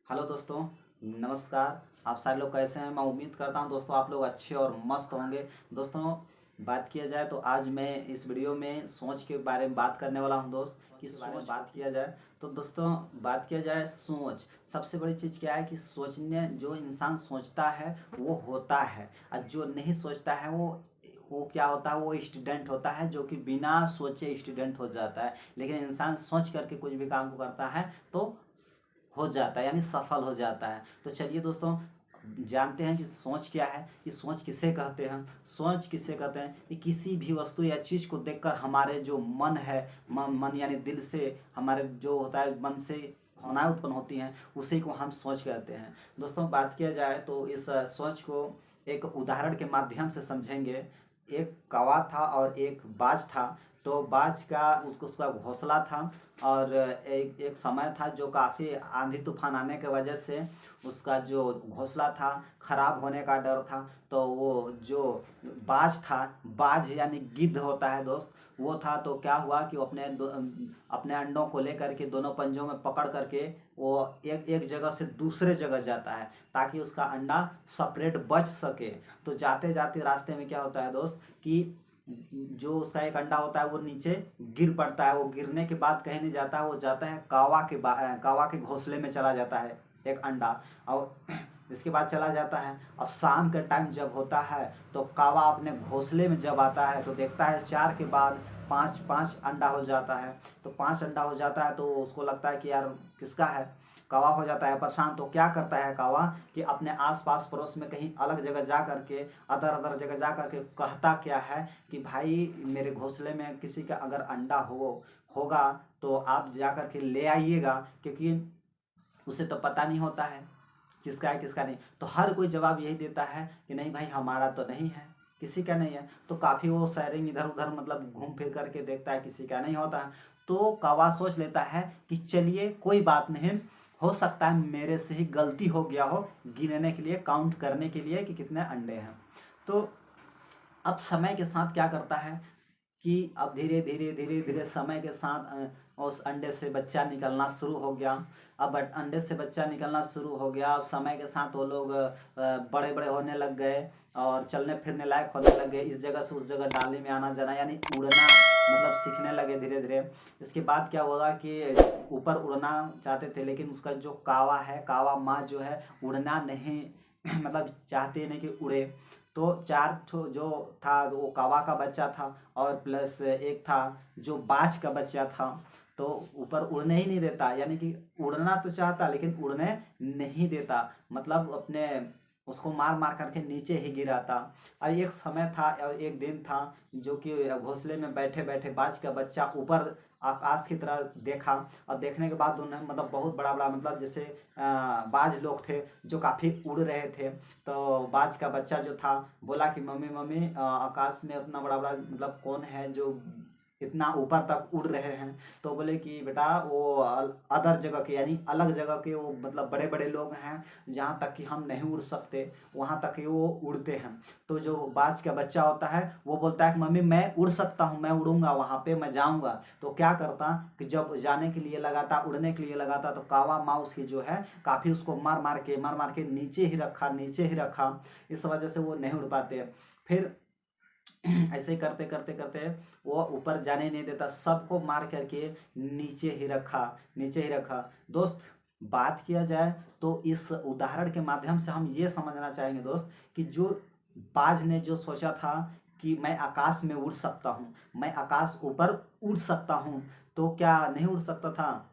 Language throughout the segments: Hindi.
हेलो दोस्तों, नमस्कार। आप सारे लोग कैसे हैं? मैं उम्मीद करता हूं दोस्तों आप लोग अच्छे और मस्त होंगे। दोस्तों, बात किया जाए तो आज मैं इस वीडियो में सोच के बारे में बात करने वाला हूं दोस्त। कि सोच बात किया जाए तो दोस्तों, बात किया जाए सोच, सबसे बड़ी चीज़ क्या है कि सोचने, जो इंसान सोचता है वो होता है, और जो नहीं सोचता है वो क्या होता है, वो स्टूडेंट होता है, जो कि बिना सोचे स्टूडेंट हो जाता है। लेकिन इंसान सोच करके कुछ भी काम को करता है तो हो जाता है, यानी सफल हो जाता है। तो चलिए दोस्तों, जानते हैं कि सोच क्या है, कि सोच किसे कहते हैं। सोच किसे कहते हैं कि किसी भी वस्तु या चीज़ को देखकर हमारे जो मन है, मन यानी दिल से हमारे जो होता है, मन से भावनाएं उत्पन्न होती हैं, उसी को हम सोच कहते हैं। दोस्तों, बात किया जाए तो इस सोच को एक उदाहरण के माध्यम से समझेंगे। एक कौवा था और एक बाज था। तो बाज का उसका घोंसला था, और एक एक समय था जो काफ़ी आंधी तूफान आने की वजह से उसका जो घोंसला था खराब होने का डर था। तो वो जो बाज था, बाज यानी गिद्ध होता है दोस्त, वो था। तो क्या हुआ कि वो अपने अंडों को लेकर के दोनों पंजों में पकड़ करके वो एक एक जगह से दूसरे जगह जाता है, ताकि उसका अंडा सेपरेट बच सके। तो जाते जाते रास्ते में क्या होता है दोस्त कि जो उसका एक अंडा होता है वो नीचे गिर पड़ता है। वो गिरने के बाद कहीं नहीं जाता है, वो जाता है कावा के घोंसले में चला जाता है एक अंडा। और इसके बाद चला जाता है। अब शाम के टाइम जब होता है तो कावा अपने घोंसले में जब आता है तो देखता है 4 के बाद पाँच पाँच अंडा हो जाता है। तो 5 अंडा हो जाता है तो उसको लगता है कि यार किसका है। कौवा हो जाता है परेशान। तो क्या करता है कौवा कि अपने आसपास पड़ोस में कहीं अलग जगह जा करके, अदर अदर जगह जा करके कहता क्या है कि भाई, मेरे घोंसले में किसी का अगर अंडा होगा तो आप जा करके ले आइएगा, क्योंकि उसे तो पता नहीं होता है किसका है किसका नहीं। तो हर कोई जवाब यही देता है कि नहीं भाई, हमारा तो नहीं है, किसी का नहीं है। तो काफ़ी वो सैरिंग इधर उधर मतलब घूम फिर करके देखता है, किसी का नहीं होता है। तो कौवा सोच लेता है कि चलिए कोई बात नहीं, हो सकता है मेरे से ही गलती हो गया हो गिनने के लिए, काउंट करने के लिए कि कितने अंडे हैं। तो अब समय के साथ क्या करता है कि अब धीरे धीरे धीरे धीरे समय के साथ उस अंडे से बच्चा निकलना शुरू हो गया। अब अंडे से बच्चा निकलना शुरू हो गया। अब समय के साथ वो लोग बड़े बड़े होने लग गए और चलने फिरने लायक होने लग गए। इस जगह से उस जगह डाली में आना जाना, यानी उड़ना मतलब सीखने लगे धीरे धीरे। इसके बाद क्या होगा कि ऊपर उड़ना चाहते थे, लेकिन उसका जो कावा है, कावा माँ जो है, उड़ना नहीं मतलब चाहते नहीं कि उड़े। तो 4 ठो जो था वो कौवा का बच्चा था, और प्लस एक था जो बाज का बच्चा था। तो ऊपर उड़ने ही नहीं देता, यानी कि उड़ना तो चाहता लेकिन उड़ने नहीं देता, मतलब अपने उसको मार मार करके नीचे ही गिराता। अब एक समय था और एक दिन था जो कि घोंसले में बैठे बैठे बाज का बच्चा ऊपर आकाश की तरह देखा। और देखने के बाद उन्हें मतलब बहुत बड़ा बड़ा, मतलब जैसे बाज लोग थे जो काफ़ी उड़ रहे थे। तो बाज का बच्चा जो था बोला कि मम्मी मम्मी, आकाश में उतना बड़ा बड़ा मतलब कौन है जो इतना ऊपर तक उड़ रहे हैं। तो बोले कि बेटा वो अदर जगह के, यानी अलग जगह के वो मतलब बड़े बड़े लोग हैं, जहाँ तक कि हम नहीं उड़ सकते वहाँ तक ही वो उड़ते हैं। तो जो बाज का बच्चा होता है वो बोलता है कि मम्मी मैं उड़ सकता हूँ, मैं उड़ूंगा, वहाँ पे मैं जाऊँगा। तो क्या करता कि जब जाने के लिए लगाता, उड़ने के लिए लगाता, तो कौवा माँ उसकी जो है काफ़ी उसको मार मार के नीचे ही रखा। इस वजह से वो नहीं उड़ पाते। फिर ऐसे ही करते करते करते वो ऊपर जाने नहीं देता, सबको मार करके नीचे ही रखा। दोस्त, बात किया जाए तो इस उदाहरण के माध्यम से हम ये समझना चाहेंगे दोस्त कि जो बाज ने जो सोचा था कि मैं आकाश में उड़ सकता हूँ, मैं आकाश ऊपर उड़ सकता हूँ, तो क्या नहीं उड़ सकता था?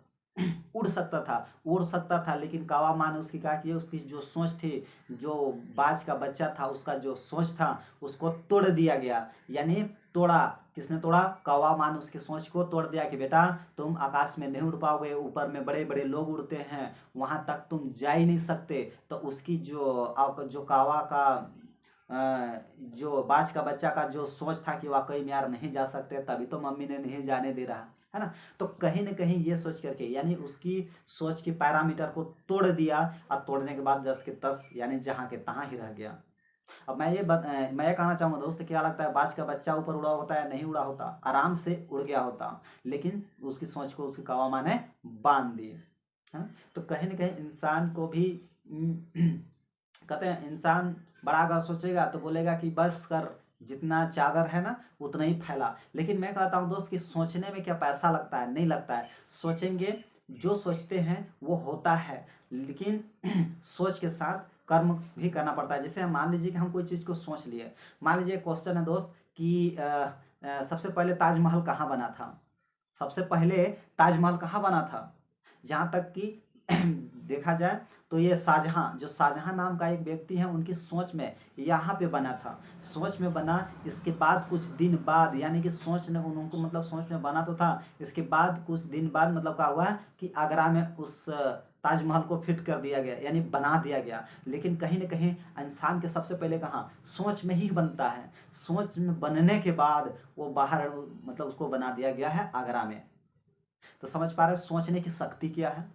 उड़ सकता था, लेकिन कौवा माँ ने उसकी क्या किया, उसकी जो सोच थी, जो बाज का बच्चा था उसका जो सोच था उसको तोड़ दिया गया। यानी तोड़ा, किसने तोड़ा? कौवा माँ ने उसकी सोच को तोड़ दिया कि बेटा तुम आकाश में नहीं उड़ पाओगे, ऊपर में बड़े बड़े लोग उड़ते हैं, वहाँ तक तुम जा ही नहीं सकते। तो उसकी जो कौवा का जो बाज का बच्चा का जो सोच था कि वाकई में यार नहीं जा सकते, तभी तो मम्मी ने नहीं जाने दे रहा है ना। तो कहीं न कहीं ये सोच करके, यानी उसकी सोच के पैरामीटर को तोड़ दिया, और तोड़ने के बाद 10 के 10 यानी जहाँ के तहाँ ही रह गया। अब मैं ये कहना चाहूँगा दोस्त, क्या लगता है बाज का बच्चा ऊपर उड़ा होता है? नहीं उड़ा होता, आराम से उड़ गया होता, लेकिन उसकी सोच को उसकी कौवा माँ ने बाँध दी। है। तो कहीं ना कहीं इंसान को भी कहते हैं इंसान बड़ा अगर सोचेगा तो बोलेगा कि बस कर, जितना चादर है ना उतना ही फैला। लेकिन मैं कहता हूँ दोस्त कि सोचने में क्या पैसा लगता है? नहीं लगता है। सोचेंगे, जो सोचते हैं वो होता है, लेकिन सोच के साथ कर्म भी करना पड़ता है। जैसे मान लीजिए कि हम कोई चीज़ को सोच लिए, मान लीजिए क्वेश्चन है दोस्त कि सबसे पहले ताजमहल कहाँ बना था? सबसे पहले ताजमहल कहाँ बना था? जहाँ तक कि देखा जाए तो ये शाहजहाँ, जो शाहजहाँ नाम का एक व्यक्ति है, उनकी सोच में यहाँ पे बना था। सोच में बना, इसके बाद कुछ दिन बाद, यानी कि सोच ने उनको मतलब सोच में बना तो था, इसके बाद कुछ दिन बाद मतलब क्या हुआ कि आगरा में उस ताजमहल को फिट कर दिया गया, यानी बना दिया गया। लेकिन कहीं ना कहीं इंसान के सबसे पहले कहाँ? सोच में ही बनता है। सोच में बनने के बाद वो बाहर मतलब उसको बना दिया गया है आगरा में। तो समझ पा रहे सोचने की शक्ति क्या है?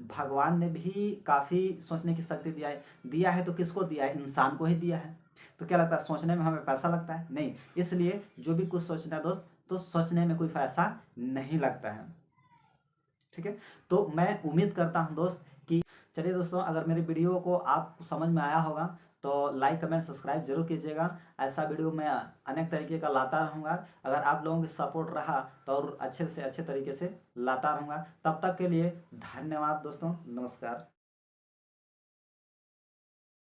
भगवान ने भी काफ़ी सोचने की शक्ति दिया है तो किसको दिया है? इंसान को ही दिया है। तो क्या लगता है सोचने में हमें पैसा लगता है? नहीं। इसलिए जो भी कुछ सोचना है दोस्त, तो सोचने में कोई पैसा नहीं लगता है। ठीक है। तो मैं उम्मीद करता हूँ दोस्त कि चलिए दोस्तों, अगर मेरी वीडियो को आपको समझ में आया होगा तो लाइक कमेंट सब्सक्राइब जरूर कीजिएगा। ऐसा वीडियो मैं अनेक तरीके का लाता रहूँगा। अगर आप लोगों की सपोर्ट रहा तो और अच्छे से अच्छे तरीके से लाता रहूँगा। तब तक के लिए धन्यवाद दोस्तों, नमस्कार।